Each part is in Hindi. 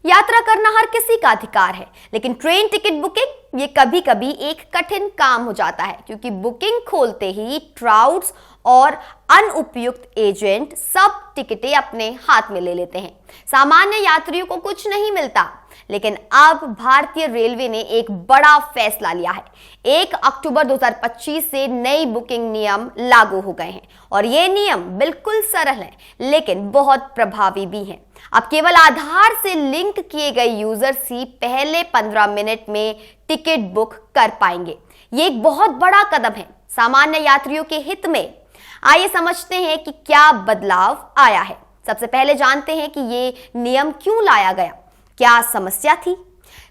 यात्रा करना हर किसी का अधिकार है, लेकिन ट्रेन टिकट बुकिंग ये कभी कभी एक कठिन काम हो जाता है, क्योंकि बुकिंग खोलते ही ट्राउट्स और अनुपयुक्त एजेंट सब टिकटें अपने हाथ में ले लेते हैं। सामान्य यात्रियों को कुछ नहीं मिलता, लेकिन अब भारतीय रेलवे ने एक बड़ा फैसला लिया है। 1 अक्टूबर 2025 से नई बुकिंग नियम लागू हो गए हैं और ये नियम बिल्कुल सरल है, लेकिन बहुत प्रभावी भी हैं। अब केवल आधार से लिंक किए गए यूजर्स ही पहले 15 मिनट में टिकट बुक कर पाएंगे। ये एक बहुत बड़ा कदम है सामान्य यात्रियों के हित में। आइए समझते हैं कि क्या बदलाव आया है। सबसे पहले जानते हैं कि ये नियम क्यों लाया गया। क्या समस्या थी?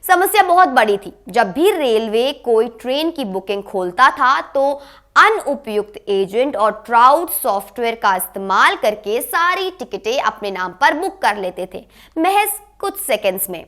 समस्या बहुत बड़ी थी। जब भी रेलवे कोई ट्रेन की बुकिंग खोलता था तो अनुपयुक्त एजेंट और ट्राउट सॉफ्टवेयर का इस्तेमाल करके सारी टिकटें अपने नाम पर बुक कर लेते थे, महज कुछ सेकंड्स में।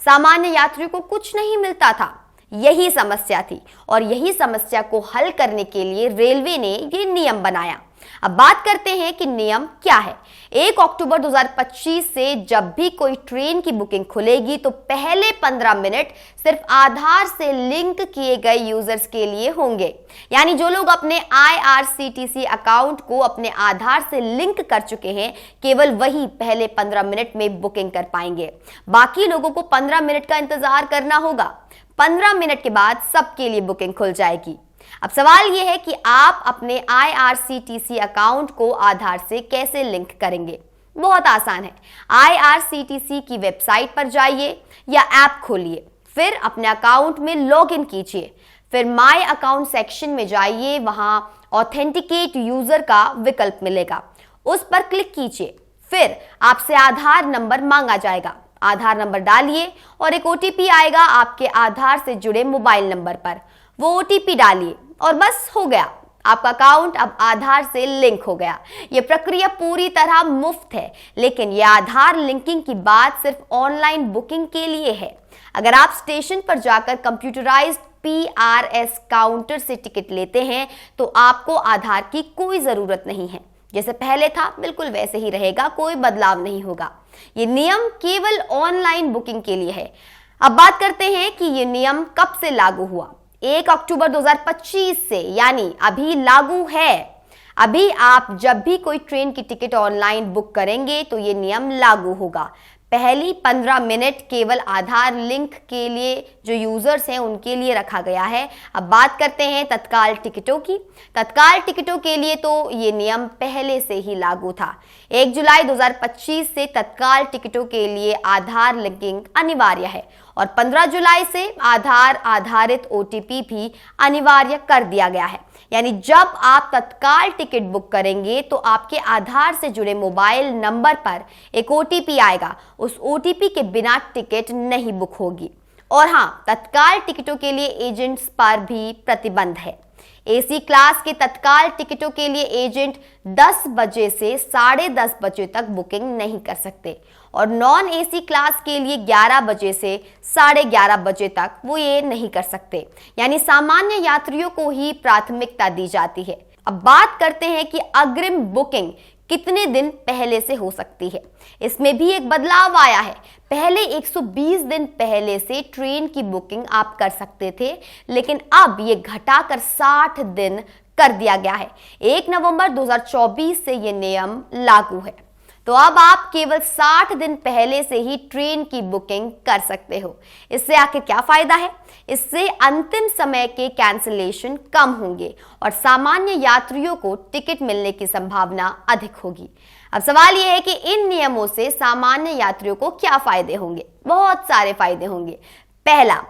सामान्य यात्रियों को कुछ नहीं मिलता था। यही समस्या थी और यही समस्या को हल करने के लिए रेलवे ने ये नियम बनाया। अब बात करते हैं कि नियम क्या है। 1 अक्टूबर 2025 से जब भी कोई ट्रेन की बुकिंग खुलेगी तो पहले 15 मिनट सिर्फ आधार से लिंक किए गए यूजर्स के लिए होंगे। यानी जो लोग अपने IRCTC अकाउंट को अपने आधार से लिंक कर चुके हैं, केवल वही पहले 15 मिनट में बुकिंग कर पाएंगे। बाकी लोगों को 15 मिनट का इंतजार करना होगा। 15 मिनट के बाद सबके लिए बुकिंग खुल जाएगी। अब सवाल यह है कि आप अपने IRCTC अकाउंट को आधार से कैसे लिंक करेंगे। बहुत आसान है। IRCTC की वेबसाइट पर जाइए या ऐप खोलिए, फिर अपने अकाउंट में लॉगिन कीजिए, फिर माय अकाउंट सेक्शन में जाइए, वहां ऑथेंटिकेट यूजर का विकल्प मिलेगा, उस पर क्लिक कीजिए। फिर आपसे आधार नंबर मांगा जाएगा। आधार नंबर डालिए और एक OTP आएगा आपके आधार से जुड़े मोबाइल नंबर पर। वो OTP डालिए और बस हो गया, आपका अकाउंट अब आधार से लिंक हो गया। ये प्रक्रिया पूरी तरह मुफ्त है, लेकिन ये आधार लिंकिंग की बात सिर्फ ऑनलाइन बुकिंग के लिए है। अगर आप स्टेशन पर जाकर कंप्यूटराइज्ड PRS काउंटर से टिकट लेते हैं तो आपको आधार की कोई जरूरत नहीं है। जैसे पहले था बिल्कुल वैसे ही रहेगा, कोई बदलाव नहीं होगा। ये नियम केवल ऑनलाइन बुकिंग के लिए है। अब बात करते हैं कि ये नियम कब से लागू हुआ। 1 अक्टूबर 2025 से, यानी अभी लागू है। अभी आप जब भी कोई ट्रेन की टिकट ऑनलाइन बुक करेंगे तो ये नियम लागू होगा। पहली 15 मिनट केवल आधार लिंक के लिए जो यूजर्स हैं उनके लिए रखा गया है। अब बात करते हैं तत्काल टिकटों की। तत्काल टिकटों के लिए तो ये नियम पहले से ही लागू था। 1 जुलाई 2025 से तत्काल टिकटों के लिए आधार लिंकिंग अनिवार्य है और 15 जुलाई से आधार आधारित OTP भी अनिवार्य कर दिया गया है। यानी जब आप तत्काल टिकट बुक करेंगे तो आपके आधार से जुड़े मोबाइल नंबर पर एक OTP आएगा। उस OTP के बिना टिकट नहीं बुक होगी। और हाँ, तत्काल टिकटों के लिए एजेंट्स पर भी प्रतिबंध है। AC क्लास के तत्काल टिकटों के लिए एजेंट 10 बजे से 10:30 बजे तक बुकिंग नहीं कर सकते और नॉन AC क्लास के लिए 11 बजे से 11:30 बजे तक वो ये नहीं कर सकते। यानी सामान्य यात्रियों को ही प्राथमिकता दी जाती है। अब बात करते हैं कि अग्रिम बुकिंग कितने दिन पहले से हो सकती है। इसमें भी एक बदलाव आया है। पहले 120 दिन पहले से ट्रेन की बुकिंग आप कर सकते थे, लेकिन अब ये घटाकर 60 दिन कर दिया गया है। 1 नवंबर 2024 से ये नियम लागू है। तो अब आप केवल 60 दिन पहले से ही ट्रेन की बुकिंग कर सकते हो। इससे आखिर क्या फायदा है? इससे अंतिम समय के कैंसिलेशन कम होंगे और सामान्य यात्रियों को टिकट मिलने की संभावना अधिक होगी। अब सवाल यह है कि इन नियमों से सामान्य यात्रियों को क्या फायदे होंगे? बहुत सारे फायदे होंगे। पहला,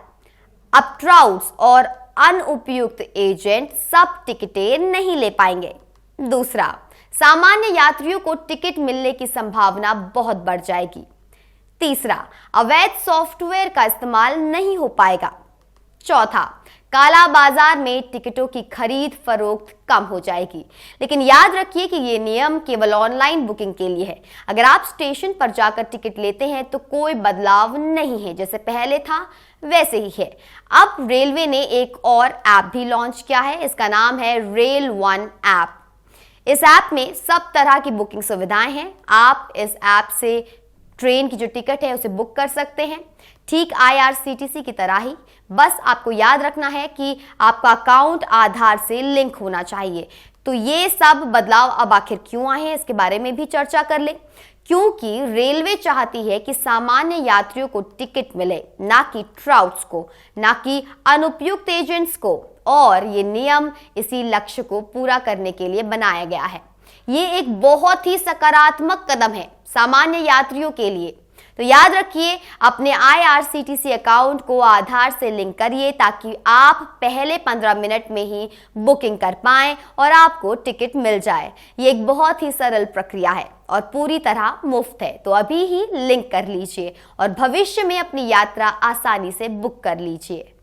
अब ट्राउट्स और अनुपयुक्त एजेंट सब टिकटें नहीं ले पाएंगे। दूसरा, सामान्य यात्रियों को टिकट मिलने की संभावना बहुत बढ़ जाएगी। तीसरा, अवैध सॉफ्टवेयर का इस्तेमाल नहीं हो पाएगा। चौथा, काला बाजार में टिकटों की खरीद फरोख्त कम हो जाएगी। लेकिन याद रखिए कि ये नियम केवल ऑनलाइन बुकिंग के लिए है। अगर आप स्टेशन पर जाकर टिकट लेते हैं तो कोई बदलाव नहीं है, जैसे पहले था वैसे ही है। अब रेलवे ने एक और ऐप भी लॉन्च किया है। इसका नाम है रेल वन ऐप। इस ऐप में सब तरह की बुकिंग सुविधाएं हैं। आप इस ऐप से ट्रेन की जो टिकट है उसे बुक कर सकते हैं, ठीक IRCTC की तरह ही। बस आपको याद रखना है कि आपका अकाउंट आधार से लिंक होना चाहिए। तो ये सब बदलाव अब आखिर क्यों आए हैं, इसके बारे में भी चर्चा कर लें। क्योंकि रेलवे चाहती है कि सामान्य यात्रियों को टिकट मिले, ना कि ट्राउट्स को, ना कि अनुपयुक्त एजेंट्स को, और ये नियम इसी लक्ष्य को पूरा करने के लिए बनाया गया है। ये एक बहुत ही सकारात्मक कदम है सामान्य यात्रियों के लिए। तो याद रखिए, अपने IRCTC अकाउंट को आधार से लिंक करिए ताकि आप पहले 15 मिनट में ही बुकिंग कर पाएं और आपको टिकट मिल जाए। ये एक बहुत ही सरल प्रक्रिया है और पूरी तरह मुफ्त है। तो अभी ही लिंक कर लीजिए और भविष्य में अपनी यात्रा आसानी से बुक कर लीजिए।